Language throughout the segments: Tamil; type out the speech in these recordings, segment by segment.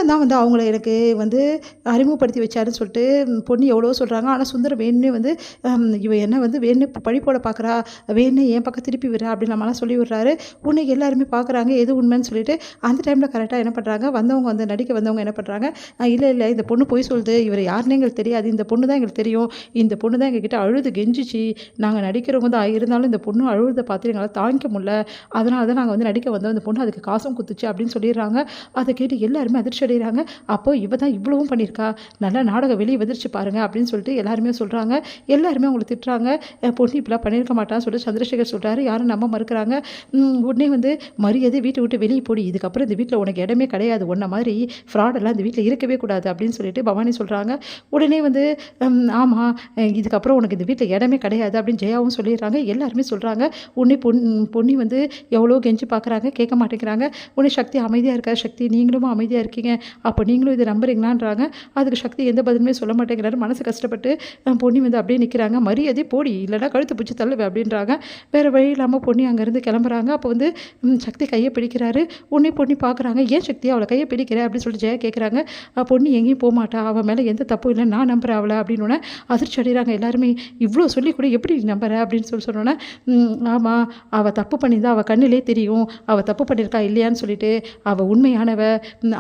சுந்தரம் தான் வந்து அவங்கள எனக்கு வந்து அறிமுகப்படுத்தி வச்சாருன்னு சொல்லிட்டு பொண்ணு எவ்வளோ சொல்கிறாங்க. ஆனால் சுந்தரம் வேணுன்னே வந்து இவ என்ன வந்து வேணுன்னே பழி போட பார்க்குறா, வேணுன்னே என் பக்கம் திருப்பி விடுறா அப்படின்னு நம்மளாம் சொல்லி விடுறாரு. உன்னை எல்லாருமே பார்க்குறாங்க எது உண்மைன்னு சொல்லிட்டு அந்த டைமில் கரெக்டாக என்ன பண்ணுறாங்க, வந்தவங்க வந்து நடிக்க வந்தவங்க என்ன பண்ணுறாங்க, இல்லை இந்த பொண்ணு போய் சொல்லுது, இவர் யாருன்னே எங்களுக்கு தெரியாது, இந்த பொண்ணு தான் எங்களுக்கு தெரியும், இந்த பொண்ணு தான் எங்ககிட்ட அழுது கெஞ்சிச்சு, நாங்கள் நடிக்கிறவங்க தான் இருந்தாலும் இந்த பொண்ணு அழுதை பார்த்து எங்களால் தாங்கிக்க முடியல, அதனால தான் நாங்கள் வந்து நடிக்க வந்தோம், இந்த பொண்ணு அதுக்கு காசும் குத்துச்சு அப்படின்னு சொல்லிடுறாங்க. அதை கேட்டு எல்லாருமே அதிர்ச்சி அடைகிறாங்க. அப்போ இவ தான் இவ்வளவும் பண்ணியிருக்கா, நல்லா நாடகம் வெளியே வந்துருச்சு பாருங்க அப்படின்னு சொல்லிட்டு எல்லாருமே சொல்கிறாங்க. எல்லாருமே அவங்களை திட்டுறாங்க. பொண்ணு இப்படிலாம் பண்ணியிருக்க மாட்டான்னு சொல்லிட்டு சந்திரசேகர் சொல்கிறாரு. யாரும் நம்ப மறுக்கிறாங்க. உடனே வந்து மரியாதை வீட்டை விட்டு வெளியே போடி, இதுக்கப்புறம் இந்த வீட்டில் உனக்கு இடமே கிடையாது, உன்ன மாதிரி ஃப்ராடெல்லாம் இந்த வீட்டில் இருக்கவே கூடாது அப்படின்னு சொல்லிட்டு பவானி சொல்கிறாங்க. உடனே வந்து ஆமாம் இதுக்கப்புறம் உனக்கு இந்த வீட்டில் இடமே கிடையாது அப்படின்னு ஜெயாவும் சொல்லிடுறாங்க. எல்லாருமே சொல்கிறாங்க. உடனே பொண்ணி வந்து எவ்வளோ கெஞ்சி பார்க்குறாங்க, கேட்க மாட்டேங்கிறாங்க. உடனே சக்தி அமைதியாக இருக்கார். சக்தி நீங்களும் அமைதியாக இருக்கீங்க, அப்போ நீங்களும் இதை நம்புறீங்களான்றாங்க. அதுக்கு சக்தி எந்த பதிலுமே சொல்ல மாட்டேங்கிறாரு. மனசு கஷ்டப்பட்டு பொண்ணி வந்து அப்படியே நிற்கிறாங்க. மரியாதை போடி இல்லைனா கழுத்து பிடிச்சி தள்ளுவேன் அப்படின்றாங்க. வேறு வழி இல்லாமல் பொண்ணி அங்கேருந்து கிளம்புறாங்க. அப்போ வந்து சக்தி கையை பிடிக்கிறாரு. உடனே பொண்ணி பார்க்குறாங்க. ஏன் சக்தி அவளை கையை பிடிக்கிற அப்படின்னு சொல்லிட்டு ஜெயா கேட்குறாங்க. பொண்ணி எங்கேயும் போக மாட்டா, அவன் மேலே எந்த தப்பும் இல்லை, நான் நம்புறேன் அவளை அப்படின்னு அதிர்ச்சி அடைகிறாங்க எல்லாருமே. இவ்வளோ சொல்லி கூட எப்படி நம்புற அப்படின்னு சொன்னோன்னே ஆமாம் அவள் தப்பு பண்ணியிருந்தா அவள் கண்ணிலே தெரியும், அவள் தப்பு பண்ணியிருக்கா இல்லையான்னு சொல்லிட்டு, அவள் உண்மையானவ,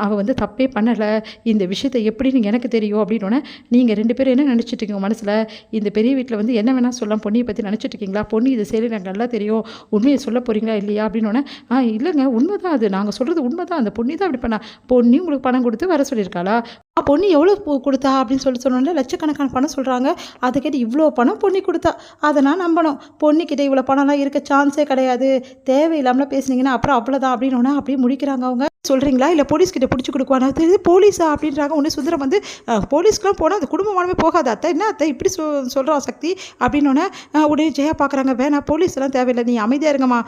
அவள் வந்து தப்பே பண்ணலை, இந்த விஷயத்தை எப்படின்னு எனக்கு தெரியும் அப்படின்னோடனே நீங்கள் 2 பேரும் என்ன நினச்சிட்டு இருக்கீங்க மனசில், இந்த பெரிய வீட்டில் வந்து என்ன வேணால் சொல்லலாம், பொண்ணியை பற்றி நினச்சிட்டு இருக்கீங்களா, பொண்ணு இது சரி எனக்கு நல்லா தெரியும், உண்மையை சொல்ல போகிறீங்களா இல்லையா அப்படின்னோடனே இல்லைங்க உண்மை தான், அது நாங்கள் சொல்கிறது உண்மை தான், அந்த பொண்ணி தான் அப்படி பண்ணா, பொண்ணி உங்களுக்கு பணம் கொடுத்து வர சொல்லியிருக்காளா, பொண்ணு எவ்வளோ கொடுத்தா அப்படின்னு சொன்னோன்னே லட்சக்கணக்கான பணம் சொல்கிறாங்க. அதை கேட்டு இவ்வளோ பணம் பொண்ணி கொடுத்தா, அதை நான் நம்பணும், பொண்ணிக்கிட்ட இவ்வளோ பணம்லாம் இருக்க சான்ஸே கிடையாது, தேவையில்லாமல் பேசுனீங்கன்னா அப்புறம் அவ்வளோதான் அப்படின்னோன்னா அப்படியே முடிக்கிறாங்க. அவங்க சொல்கிறீங்களா இல்லை போலீஸ்கிட்ட பிடிச்சி கொடுக்குவானா, தெரியுது போலீஸா அப்படின்றாங்க. ஒன்று சுந்தரம் வந்து போலீஸ்க்குலாம் போனால் அது குடும்பமானமே போகாது அத்தை, என்ன அத்தை இப்படி சொல்கிறான் சக்தி அப்படின்னோடனே உடனே ஜெயா பார்க்குறாங்க. வேணா போலீஸ்லாம் தேவையில்லை, நீ அமைதியாக இருங்கம்மா,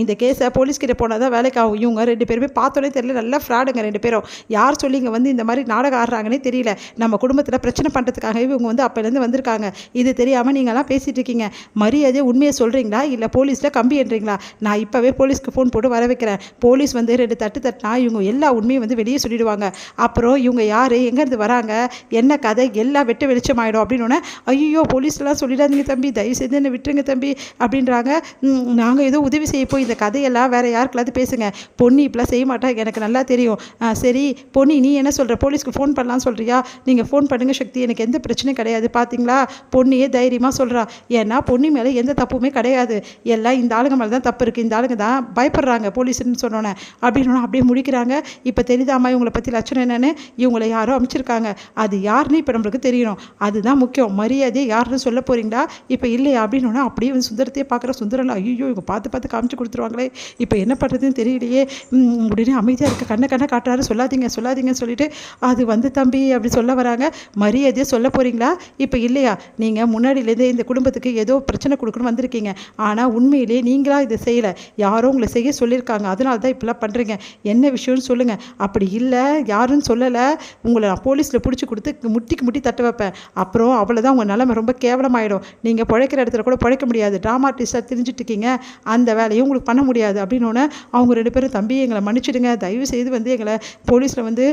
இந்த கேஸை போலீஸ்கிட்ட போனால் தான் வேலைக்கு ஆகும். இவங்க 2 பேருமே பார்த்தோன்னே தெரியல, நல்லா ஃப்ராடுங்க 2 பேரும், யார் சொல்லி இங்கே வந்து இந்த மாதிரி நாடகம் ஆடுறாங்கன்னே தெரியல, நம்ம குடும்பத்தில் பிரச்சனை பண்ணுறதுக்காகவே இவங்க வந்து அப்போலேருந்து வந்திருக்காங்க, இது தெரியாமல் நீங்கள்லாம் பேசிகிட்டு இருக்கீங்க, மரியாதையை உண்மையை சொல்கிறீங்களா இல்லை போலீஸில் கம்பி என்றீங்களா, நான் இப்போவே போலீஸ்க்கு ஃபோன் போட்டு வர வைக்கிறேன், போலீஸ் வந்து 2 தட்டுனா இவங்க எல்லா உண்மையும் வந்து வெளியே சொல்லிடுவாங்க, அப்புறம் இவங்க யார் எங்கேருந்து வராங்க என்ன கதை எல்லாம் வெட்ட வெளிச்சமாயிடும் அப்படின்னோடனே ஐயோ போலீஸ்லாம் சொல்லிடாதீங்க தம்பி, தயவுசெய்து என்னை விட்டுருங்க தம்பி அப்படின்றாங்க. நாங்கள் ஏதோ உதவி செய்ய போய் இந்த கதையெல்லாம் வேறு யாருக்கெல்லாவது பேசுங்க, பொண்ணி இப்பெல்லாம் செய்ய மாட்டாங்க எனக்கு நல்லா தெரியும், சரி பொண்ணி நீ என்ன சொல்கிற, போலீஸ்க்கு ஃபோன் பண்ணலாம் சொல்கிறியா, நீங்கள் ஃபோன் பண்ணுங்கள் சக்தி, எனக்கு எந்த பிரச்சனையும் கிடையாது, பார்த்தீங்களா பொண்ணியே தைரியமாக சொல்கிறா, ஏன்னா பொண்ணி மேலே எந்த தப்புமே கிடையாது, எல்லாம் இந்த ஆளுங்க மேலே தான் தப்பு இருக்குது, இந்த ஆளுங்க தான் பயப்படுறாங்க போலீஸ்ன்னு சொன்னோன்னே அப்படின்னு அப்படியே முடிக்கிறாங்க. இப்போ தெரியுதாம்மா இவங்களை பற்றி லட்சணம் என்னென்னு, இவங்களை யாரோ அமைச்சிருக்காங்க, அது யாருன்னு இப்போ நம்மளுக்கு தெரியணும், அதுதான் முக்கியம், மரியாதையை யாருன்னு சொல்ல போகிறீங்களா இப்போ இல்லையா அப்படின்னோன்னா அப்படியே வந்து சுந்தரத்தையே பார்க்குற. சுந்தரம் ஐயோ இவங்க பார்த்து காமிச்சு கொடுத்துருவாங்களே, இப்போ என்ன பண்ணுறதுன்னு தெரியலையே, உடனே அமைதியாக இருக்க கண்ணை காட்டுறாரு. சொல்லாதீங்கன்னு சொல்லிட்டு அது வந்து தம்பி அப்படி சொல்ல வராங்க. மரியாதையை சொல்ல போகிறீங்களா இப்போ இல்லையா, நீங்கள் முன்னாடியிலேருந்தே இந்த குடும்பத்துக்கு ஏதோ பிரச்சனை கொடுக்கணும் வந்திருக்கீங்க, ஆனால் உண்மையிலேயே நீங்களாக இதை செய்யலை, யாரோ உங்களை செய்ய சொல்லியிருக்காங்க, அதனால தான் இப்படிலாம் பண்ணுறீங்க, என்ன விஷயம்னு சொல்லுங்கள், அப்படி இல்லை யாருன்னு சொல்லலை, உங்களை நான் போலீஸில் பிடிச்சி கொடுத்து முட்டி தட்ட வைப்பேன், அப்புறம் அவ்வளோதான் உங்கள் நிலைமை ரொம்ப கேவலமாயிடும், நீங்கள் பிழைக்கிற இடத்துல கூட பிழைக்க முடியாது, ட்ராமா ஆர்டிஸ்டாக தெரிஞ்சுட்டு இருக்கீங்க, அந்த வேலையும் உங்களுக்கு பண்ண முடியாது அப்படின்னோடனே அவங்க 2 பேரும் தம்பி எங்களை மன்னிச்சிடுங்க, தயவு செய்து வந்து எங்களை போலீஸில் வந்து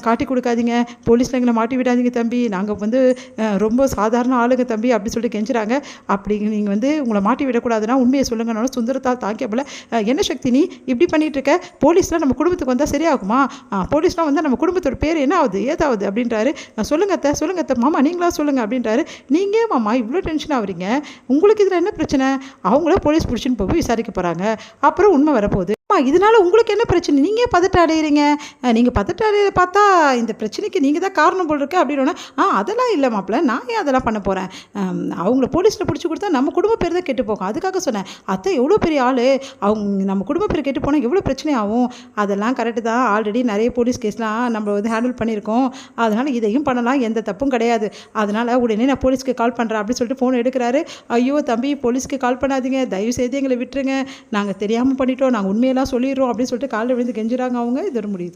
காட்டி கொடுக்காதீங்க, போலீஸில் எங்களை மாட்டி விடாதீங்க தம்பி, நாங்கள் வந்து ரொம்ப சாதாரண ஆளுங்க தம்பி அப்படி சொல்லிட்டு கெஞ்சுறாங்க, அப்படி நீங்கள் வந்து உங்களை மாட்டி விடக்கூடாதுன்னா உண்மையை சொல்லுங்கன்னு சுந்தரத்தால் தாக்கியப்பல என்ன சக்தி நீ இப்படி பண்ணிட்டு இருக்க, போலீஸ்லாம் நம்ம குடும்பத்துக்கு வந்தால் சரியாகுமா, போலீஸ்லாம் வந்து நம்ம குடும்பத்தோட பேர் என்ன ஆகுது ஏதாவது அப்படின்றாரு. சொல்லுங்க அத்தை மாமா நீங்களா சொல்லுங்க அப்படின்றாரு. நீங்கள் மாமா இவ்வளோ டென்ஷன் ஆகுறீங்க, உங்களுக்கு இதில் என்ன பிரச்சனை, அவங்கள போலீஸ் பிடிச்சின்னு போய் விசாரிக்க போகிறாங்க, அப்புறம் உண்மை வரப்போகுது, இதனால் உங்களுக்கு என்ன பிரச்சனை, நீங்கள் பதட்ட அடைகிறீங்க, நீங்கள் பதட்ட அடையிற பார்த்தா இந்த பிரச்சனைக்கு நீங்கள் தான் காரணம் போல் இருக்கு அப்படின்னா அதெல்லாம் இல்லை மாப்பிள்ள, நான் ஏன் அதெல்லாம் பண்ண போகிறேன், அவங்கள போலீஸில் பிடிச்சி கொடுத்தா நம்ம குடும்ப பேர் தான் கெட்டு போகும், அதுக்காக சொன்னேன் அத்தை எவ்வளோ பெரிய ஆள், அவங்க நம்ம குடும்ப பேர் கெட்டு போனால் எவ்வளோ பிரச்சனை ஆகும், அதெல்லாம் கரெக்டு தான், ஆல்ரெடி நிறைய போலீஸ் கேஸ்லாம் நம்ம வந்து ஹேண்டில் பண்ணியிருக்கோம், அதனால் இதையும் பண்ணலாம் எந்த தப்பும் கிடையாது, அதனால் உடனே நான் போலீஸ்க்கு கால் பண்ணுறேன் அப்படின்னு சொல்லிட்டு ஃபோன் எடுக்கிறாரு. ஐயோ தம்பி போலீஸ்க்கு கால் பண்ணாதீங்க, தயவு செய்து எங்களை விட்டுருங்க, நாங்கள் தெரியாமல் பண்ணிட்டோம், நாங்கள் உண்மையெல்லாம் சொல்லிடுறோம் அப்படின்னு சொல்லிட்டு காலில் விழுந்து கெஞ்சுறாங்க அவங்க. இதோட முடியுது.